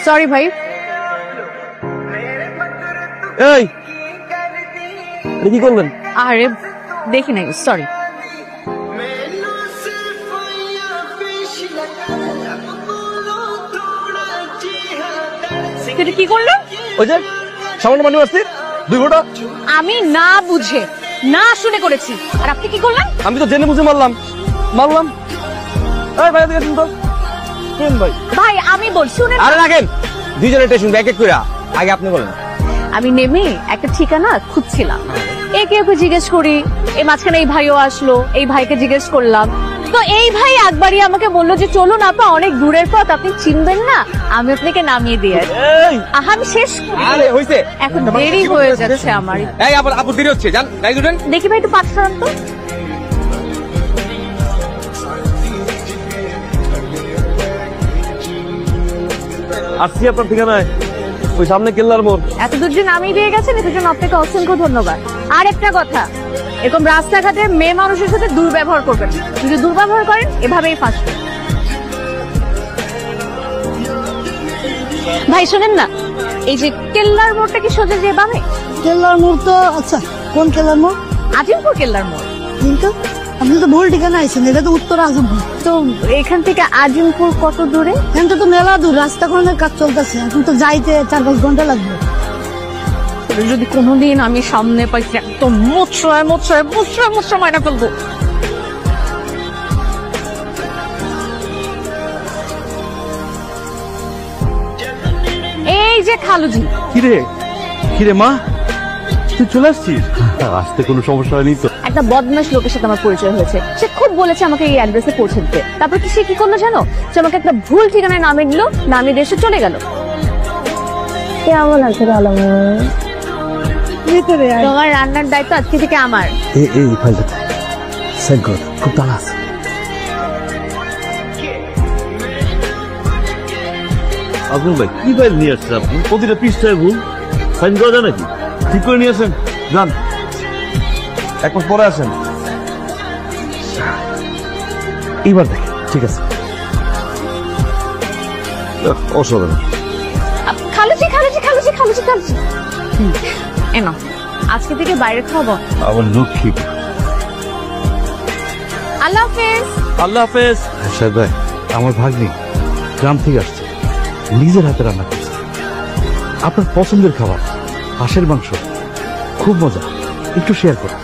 Sorry ভাই। এই কি করলেন? আরে দেখি নাই, সরি। সেটা কি করলো? ওই যে সামান্য মানি আসছে 2 ঘন্টা। আমি না বুঝে না শুনে করেছি, আর আপনি কি করলেন? আমি তো জেনে বুঝে মারলাম। এই ভাই দেখেন তো কেন ভাই? ভাই আমি বলছি শুনেন। আরে রাখেন, দুইজনে টেনশন এক এক করে। আগে আপনি বলেন। আমি নেমে একটা ঠিকানা খুঁজছিলাম, একে ওকে জিজ্ঞেস করি, এই মাঝখানে এই ভাইও আসলো, এই ভাইকে জিজ্ঞেস করলাম, তো এই ভাই একবারই আমাকে বললো যে চলুন আপা, অনেক দূরের পথ, আপনি চিনবেন না, আমি আপনাকে নামিয়ে দিয়ে আসি। আমি শেষ করি। আরে হইছে, এখন দেরি হয়ে যাচ্ছে আমার। এই আপু দেরি হচ্ছে, যান গাড়ি উঠেন। দেখি ভাই একটু পাঠ সরান তো। আসছি আপনার ঠিকানায়, ওই সামনে কেল্লার মোড়। এত দূর যে নামিয়ে দিয়ে গেছেন, এটার জন্য আপনাকে অসংখ্য ধন্যবাদ। আর একটা কথা, এরকম রাস্তাঘাটে মেয়ে মানুষের সাথে দুর্ব্যবহার করবেন, যদি দুর্ব্যবহার করেন এভাবেই ফাঁসবেন। ভাই শোনেন না, এই যে কেল্লার মোড়টা কি সোজা যে বামে? কেল্লার মোড় তো, আচ্ছা কোন কেল্লার মোড়? আজিমপুর কেল্লার মোড়। কিন্তু আপনি তো ভুল ঠিকানা আইছেন, এটা তো উত্তর আজমপুর। তো এখান থেকে আজিমপুর কত দূরে? এখান তো মেলা দূর, রাস্তা খননের কাজ চলতেছে, এখন তো যাইতে 4-5 ঘন্টা লাগবে। যদি কোনোদিন আমি সামনে পাইছি, একদম মোচড়ায় মোচড়ায় মোচড়ায় মোচড়ায় মাইনা ফেলবো। এই যে খালুজি। কিরে মা, তুই চলে আসছিস? আসতে কোনো সমস্যা হয়নি তো? একটা বদমাশ লোকের সাথে আমার পরিচয় হয়েছে, সে খুব বলেছে আমাকে এই অ্যাড্রেসে পৌঁছে দিতে। তারপর কি সে কি করলো জানো? সে আমাকে একটা ভুল ঠিকানায় নামিয়ে দিল, নামিয়ে দিয়ে চলে গেল। কেমন আছে তোমার রান্নার দায়িত্ব আজকে থেকে আমার। এই ফাইলটা সেন্ড কর, খুব তাড়া আছে। আজমল ভাই কি ফাইল নিয়ে আসছেন আপনি? প্রতিটা পৃষ্ঠায় ভুল, সাইন করা যায় নাকি? ঠিক করে নিয়ে আসেন, যান। 1 মাস পরে আসেন। এবার দেখ, ঠিক আছে। অসাধারণ। খালুজি খালুজি খালুজি খালুজি খালুজি, এনো আজকে থেকে বাইরে খাওয়াবো। আমার লক্ষ্মী। আল্লাহ হাফেজ। আল্লাহ হাফেজ। সাহেব ভাই, আমার ভাগ্নি গ্রাম থেকে আসছে, নিজের হাতে রান্না করছে আপনার পছন্দের খাবার, হাঁসের মাংস, খুব মজা, একটু শেয়ার করুন।